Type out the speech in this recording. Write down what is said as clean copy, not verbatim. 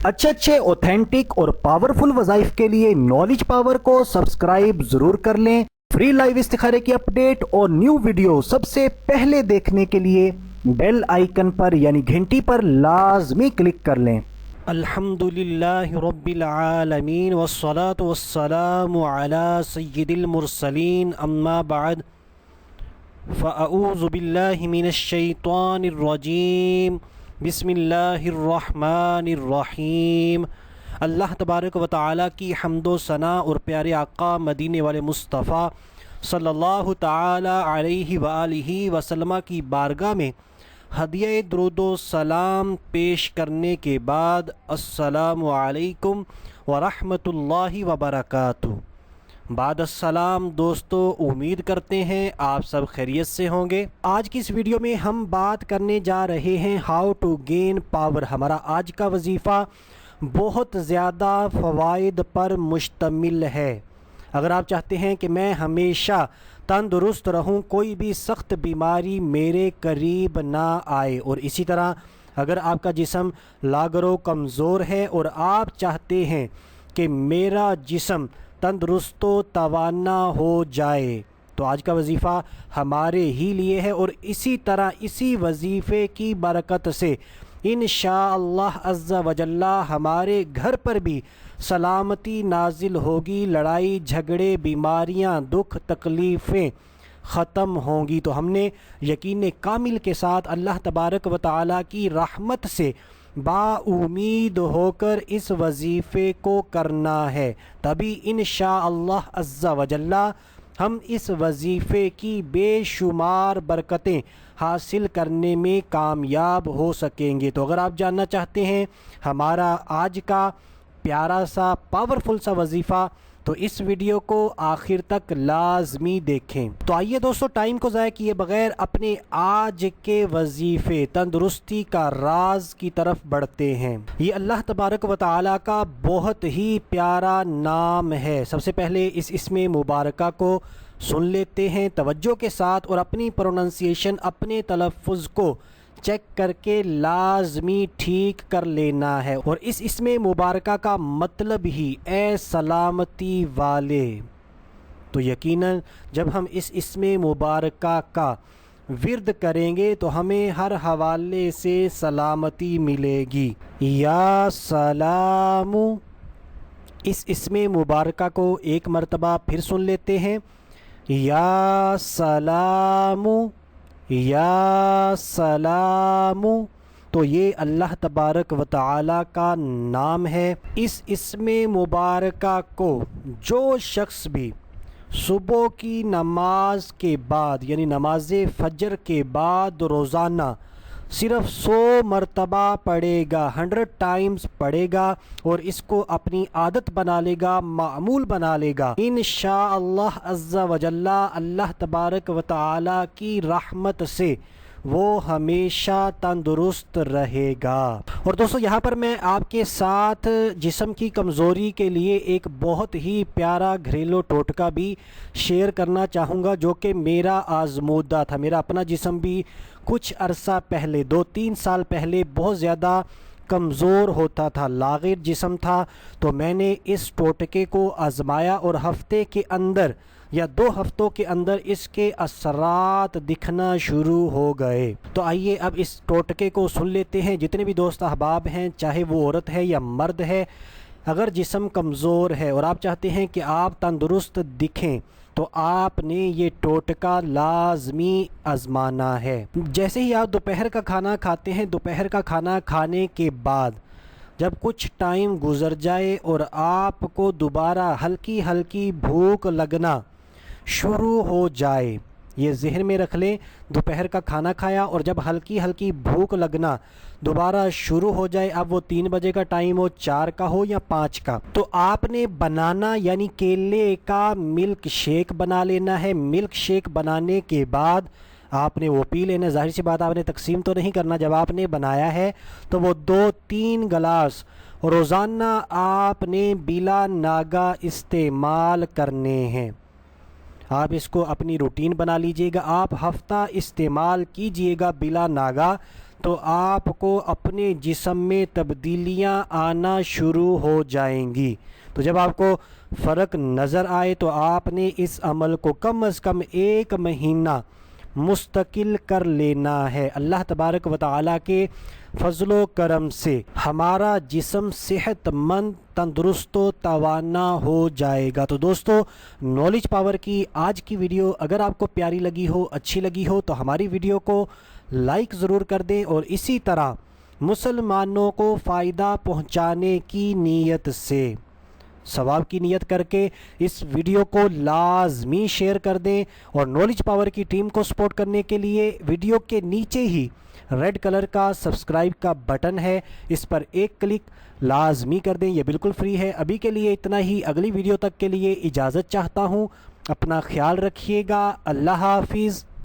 अच्छे ऑथेंटिक और पावरफुल वज़ाइफ के लिए नॉलेज पावर को सब्सक्राइब जरूर कर लें। फ्री लाइव इस्तिखारे की अपडेट और न्यू वीडियो सबसे पहले देखने के लिए बेल आइकन पर यानी घंटी पर लाजमी क्लिक कर लें। अल्हम्दुलिल्लाहि रब्बिल आलमीन वस्सलातु वस्सलामु अला सय्यिदिल मुरसलीन अम्मा बाद फ़अऊज़ु बिल्लाहि मिनश शैतानिर रजीम बिस्मिल्लाहिर रहमानिर रहीम। अल्लाह तबारक व तआला की हम्दो सना और प्यारे आका मदीने वाले मुस्तफ़ा सल्लल्लाहु तआला अलैहि व आलिहि वसल्लम की बारगाह में हदिया दुरूदो सलाम पेश करने के बाद अस्सलामु अलैकुम व रहमतुल्लाहि व बरकातुहू। बाद अस्सलाम दोस्तों, उम्मीद करते हैं आप सब खैरियत से होंगे। आज की इस वीडियो में हम बात करने जा रहे हैं हाउ टू गेन पावर। हमारा आज का वजीफ़ा बहुत ज़्यादा फ़वाइद पर मुश्तमिल है। अगर आप चाहते हैं कि मैं हमेशा तंदुरुस्त रहूं, कोई भी सख्त बीमारी मेरे करीब ना आए, और इसी तरह अगर आपका जिस्म लागरो कमज़ोर है और आप चाहते हैं कि मेरा जिस्म तंदुरुस्त व तवाना हो जाए, तो आज का वजीफ़ा हमारे ही लिए है। और इसी तरह इसी वजीफ़े की बरकत से इंशाअल्लाह अज़्ज़ा वजल्ला हमारे घर पर भी सलामती नाजिल होगी, लड़ाई झगड़े बीमारियां दुख तकलीफ़ें ख़त्म होंगी। तो हमने यकीन कामिल के साथ अल्लाह तबारक व तआला की रहमत से बाउमीद होकर इस वजीफ़े को करना है, तभी इंशाअल्लाह अज़्ज़ा वजल्ला हम इस वजीफ़े की बेशुमार बरकतें हासिल करने में कामयाब हो सकेंगे। तो अगर आप जानना चाहते हैं हमारा आज का प्यारा सा पावरफुल सा वजीफ़ा, तो इस वीडियो को आखिर तक लाजमी देखें। तो आइए दोस्तों, टाइम को ज़ाया किए बगैर अपने आज के वजीफ़े तंदुरुस्ती का राज की तरफ बढ़ते हैं। ये अल्लाह तबारक व तआला का बहुत ही प्यारा नाम है। सबसे पहले इस इसमें मुबारका को सुन लेते हैं तवज्जो के साथ, और अपनी प्रोनंसिएशन अपने तलफ़ुज़ को चेक करके लाजमी ठीक कर लेना है। और इस इसमें मुबारका का मतलब ही ए सलामती वाले। तो यकीनन जब हम इस इसमें मुबारका का विर्द करेंगे तो हमें हर हवाले से सलामती मिलेगी। या सलामु, इस इसमें मुबारका को एक मरतबा फिर सुन लेते हैं। या सलामु, या सलामु। तो ये अल्लाह तबारक व तआला का नाम है। इस इसमें मुबारका को जो शख्स भी सुबह की नमाज के बाद यानी नमाज फजर के बाद रोज़ाना सिर्फ 100 मरतबा पढ़ेगा, 100 टाइम्स पढ़ेगा, और इसको अपनी आदत बना लेगा, मामूल बना लेगा, इंशाअल्लाह अज़्ज़ा वजल्ला अल्लाह तबारक व तआला की रहमत से वो हमेशा तंदुरुस्त रहेगा। और दोस्तों, यहाँ पर मैं आपके साथ जिस्म की कमज़ोरी के लिए एक बहुत ही प्यारा घरेलू टोटका भी शेयर करना चाहूँगा, जो कि मेरा आजमूदा था। मेरा अपना जिस्म भी कुछ अरसा पहले 2-3 साल पहले बहुत ज़्यादा कमज़ोर होता था, लाग़िर जिस्म था। तो मैंने इस टोटके को आज़माया और हफ्ते के अंदर या 2 हफ्तों के अंदर इसके असरात दिखना शुरू हो गए। तो आइए अब इस टोटके को सुन लेते हैं। जितने भी दोस्त अहबाब हैं, चाहे वो औरत है या मर्द है, अगर जिस्म कमज़ोर है और आप चाहते हैं कि आप तंदुरुस्त दिखें, तो आपने ये टोटका लाजमी आजमाना है। जैसे ही आप दोपहर का खाना खाते हैं, दोपहर का खाना खाने के बाद जब कुछ टाइम गुज़र जाए और आपको दोबारा हल्की हल्की भूख लगना शुरू हो जाए, ये जहन में रख लें। दोपहर का खाना खाया और जब हल्की हल्की भूख लगना दोबारा शुरू हो जाए, अब वो 3 बजे का टाइम हो, 4 का हो या 5 का, तो आपने बनाना यानी केले का मिल्क शेक बना लेना है। मिल्क शेक बनाने के बाद आपने वो पी लेना। ज़ाहिर सी बात, आपने तकसीम तो नहीं करना। जब आपने बनाया है तो वो 2-3 गिलास रोज़ाना आपने बिला नागा इस्तेमाल करने हैं। आप इसको अपनी रूटीन बना लीजिएगा। आप हफ्ता इस्तेमाल कीजिएगा बिला नागा, تو آپ کو اپنے جسم میں تبدیلیاں آنا شروع ہو جائیں گی۔ تو جب آپ کو فرق نظر آئے تو آپ نے اس عمل کو کم از کم 1 مہینہ مستقل کر لینا ہے۔ اللہ تبارک و تعالیٰ کے فضل و کرم سے ہمارا جسم صحت مند، تندرست و توانا ہو جائے گا۔ تو دوستو، نالج پاور کی آج کی ویڈیو اگر آپ کو پیاری لگی ہو، اچھی لگی ہو تو ہماری ویڈیو کو لائک ضرور کر دیں، اور اسی طرح مسلمانوں کو فائدہ پہنچانے کی نیت سے، ثواب کی نیت کر کے اس ویڈیو کو لازمی شیئر کر دیں، اور نالج پاور کی ٹیم کو سپورٹ کرنے کے لیے ویڈیو کے نیچے ہی ریڈ کلر کا سبسکرائب کا بٹن ہے، اس پر ایک کلک لازمی کر دیں، یہ بالکل فری ہے۔ ابھی کے لیے اتنا ہی، اگلی ویڈیو تک کے لیے اجازت چاہتا ہوں، اپنا خیال رکھیے گا، اللہ حافظ۔